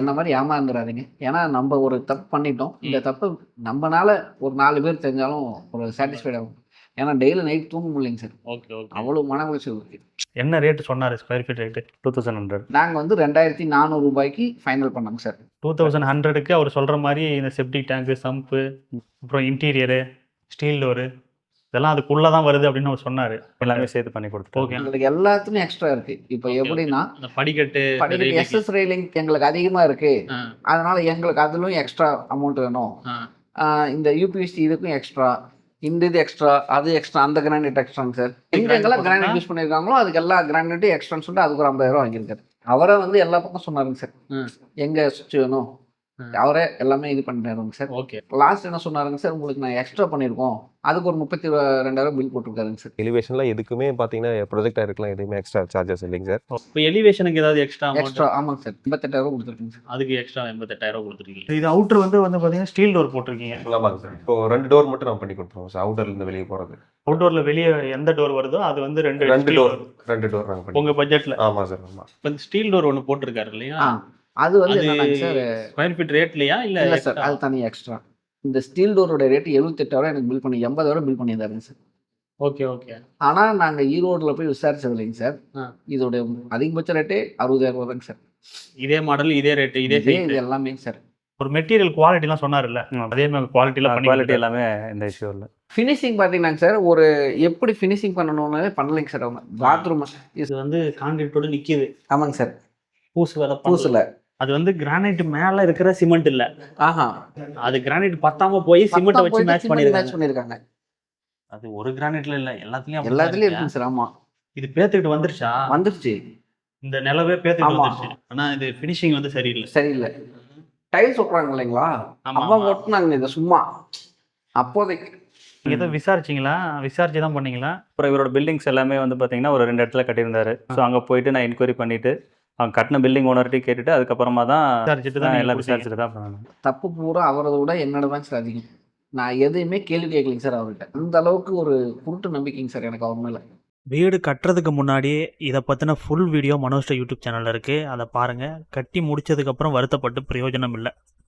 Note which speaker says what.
Speaker 1: இந்த மாதிரி ஏமாந்துடாதீங்க. ஏன்னா நம்ம ஒரு தப்பு பண்ணிட்டோம். இந்த தப்பு நம்மனால ஒரு 4 பேர் தெரிஞ்சாலும் ஒரு சாட்டிஸ்ஃபைட் ஆகும். ஏன்னா டெய்லி நைட் தூங்க முடியலைங்க சார்.
Speaker 2: Okay, okay.
Speaker 1: அவ்வளோ மன உளைச்சல் இருக்கு.
Speaker 2: என்ன ரேட் சொன்னாரு ஸ்கொயர் ஃபீட் ரேட்டு? 2100.
Speaker 1: நாங்க வந்து ரூ. 2400 ஃபைனல் பண்ணோங்க சார்.
Speaker 2: 2100க்கு அவர் சொல்ற மாரி இந்த செப்டிக் டேங்க், சம்ப்பு, அப்புறம் இன்டீரியரு, ஸ்டீல் டோரு இதெல்லாம் அதுக்குள்ள தான் வருது அப்படின்னு அவர் சொன்னாரு.
Speaker 3: எல்லாமே சேர்த்து பண்ணி கொடுத்துருவோம்.
Speaker 2: ஓகே.
Speaker 1: எங்களுக்கு எல்லாத்துலயும் எக்ஸ்ட்ரா இருக்கு. இப்போ எப்படின்னா
Speaker 2: அந்த படிக்கட்டு
Speaker 1: எஸ்எஸ் ரெயிலிங் எங்களுக்கு அதிகமா இருக்கு.
Speaker 2: ஆ,
Speaker 1: அதனால எங்களுக்கு அதுலயும் எக்ஸ்ட்ரா அமௌண்ட் வேணும்.
Speaker 2: ஆ.
Speaker 1: இந்த யூபிஎஸ்சி இதுக்கும் எக்ஸ்ட்ரா, இந்த இது எக்ஸ்ட்ரா, அது எக்ஸ்ட்ரா, அந்த கிரானைட் எக்ஸ்ட்ராங்க சார். எங்கெங்கெல்லாம் கிரானைட் யூஸ் பண்ணியிருக்காங்களோ அதுக்கு எல்லா கிரானைட்டும் எக்ஸ்ட்ரான்னு சொல்லிட்டு அதுக்கு ஒரு 50,000 வாங்கியிருக்காரு. அவரை வந்து எல்லா பக்கம் சொன்னாருங்க சார். எங்க சுவிட்ச் வேணும் அவரே எல்லாமே இது பண்ணிட்டாருங்க சார்.
Speaker 2: ஓகே.
Speaker 1: லாஸ்ட் என்ன சொன்னாருங்க சார், உங்களுக்கு நான் எக்ஸ்ட்ரா பண்ணியிருக்கோம் அதுக்கு ஒரு 32,000 பில் போட்டிருக்காருங்க சார்.
Speaker 3: எலிவேஷன்ல எதுக்குமே பார்த்தீங்கன்னா ப்ரொஜெக்ட் ஆயிருக்கலாம், எதுவுமே எக்ஸ்ட்ரா சார்ஜஸ் இல்லைங்க சார்.
Speaker 2: இப்போ எலிவேஷனுக்கு ஏதாவது எக்ஸ்ட்ரா
Speaker 1: எக்ஸ்ட்ரா ஆமாங்க சார். 88,000 கொடுத்துருக்கீங்க சார்.
Speaker 2: அதுக்கு எக்ஸ்ட்ரா 88,000 கொடுத்துருக்கீங்க. இது அவுட்டர் வந்து பார்த்தீங்கன்னா ஸ்டீல் டோர் போட்டிருக்கீங்க.
Speaker 3: ஆமாங்க சார். இப்போ 2 டோர் மட்டும் நான் பண்ணி கொடுத்துருவோம் சார். அவுட்டர்ல இருந்து வெளியே போறது.
Speaker 2: அவுட்டோர்ல வெளியே எந்த டோர் வருதோ அது வந்து 2
Speaker 3: டோர் நாங்க பண்ணி.
Speaker 2: உங்க பட்ஜெட்ல?
Speaker 3: ஆமா சார். ஆமா.
Speaker 2: இப்போ ஸ்டீல் டோர் ஒன்று போட்டிருக்காரு இல்லையா?
Speaker 1: அது வந்து என்னன்னாங்க சார்,
Speaker 2: ஸ்கொயர் ஃபீட் ரேட்லையா இல்லை?
Speaker 1: இல்லை சார், அது தனி எக்ஸ்ட்ரா. இந்த ஸ்டீல் டோரோட ரேட் 78,000 எனக்கு பில் பண்ணி 80,000 பில் பண்ணியிருந்தாருங்க சார்.
Speaker 2: Okay, okay.
Speaker 1: ஆனால் நாங்கள் ஈரோடில் போய் விசாரிச்சது இல்லைங்க சார். இதோட அதிகபட்ச ரேட்டே 60,000 தாங்க சார்.
Speaker 2: இதே மாடல், இதே ரேட்டு, இதே
Speaker 1: இது எல்லாமே சார்.
Speaker 2: ஒரு மெட்டீரியல் குவாலிட்டிலாம் சொன்னார்ல, அதே மாதிரி குவாலிட்டி
Speaker 3: எல்லாமே எந்த இஷ்யூ இல்லை.
Speaker 1: ஃபினிஷிங் பார்த்தீங்கன்னாங்க சார், ஒரு எப்படி ஃபினிஷிங் பண்ணணும்னு பண்ணலைங்க சார் அவங்க. பாத்ரூம்
Speaker 2: இது வந்து கான்கிரீட்டோட நிற்கிது.
Speaker 1: ஆமாங்க சார்.
Speaker 2: பூசுல அது வந்து கிரானைட் மேல இருக்கிற சிமெண்ட் இல்ல. அது கிரானைட் பத்தாம போய் சிமெண்ட் வச்சு மேட்ச் பண்ணிருக்காங்க. அது ஒரு கிரானைட்ல இல்ல, எல்லாத்துலயும்
Speaker 1: இருக்குங்க சார். ஆமா,
Speaker 2: இது பேத்துக்கிட்டு வந்துருச்சு. இந்த நிலவே பேத்துக்கிட்டு வந்துருச்சு. ஆனா இது ஃபினிஷிங் வந்து சரியில்லை.
Speaker 1: டைல்ஸ் ஒட்டுறாங்க இல்லைங்களா, அவங்க ஒட்டுனாங்க இதை சும்மா அப்போதைக்கு.
Speaker 2: நீங்க ஏதோ விசாரிச்சிங்களா? விசாரிச்சு தான் பண்ணீங்களா?
Speaker 4: அப்புறம் இவரோட பில்டிங்ஸ் எல்லாமே வந்து பார்த்தீங்கன்னா ஒரு 2 இடத்துல கட்டியிருந்தாரு. ஸோ அங்கே போயிட்டு நான் என்கொயரி பண்ணிட்டு அவங்க கட்டின பில்டிங் ஓனர்கிட்டையும் கேட்டுட்டு அதுக்கப்புறமா தான் எல்லாம் விசாரிச்சுட்டு தான் பண்ணணும்.
Speaker 1: தப்பு பூரா அவரதை விட என்னோட தான் சார் அதிகம். நான் எதையுமே கேள்வி கேட்கலைங்க சார் அவர்கிட்ட. அந்த அளவுக்கு ஒரு குருட்டு நம்பிக்கைங்க சார் எனக்கு அவர் மேலே.
Speaker 5: வீடு கட்டுறதுக்கு முன்னாடியே இதை பற்றின ஃபுல் வீடியோ மனோஜ் யூடியூப் சேனலில் இருக்குது, அதை பாருங்கள். கட்டி முடித்ததுக்கப்புறம் வருத்தப்பட்டு பிரயோஜனம் இல்லை.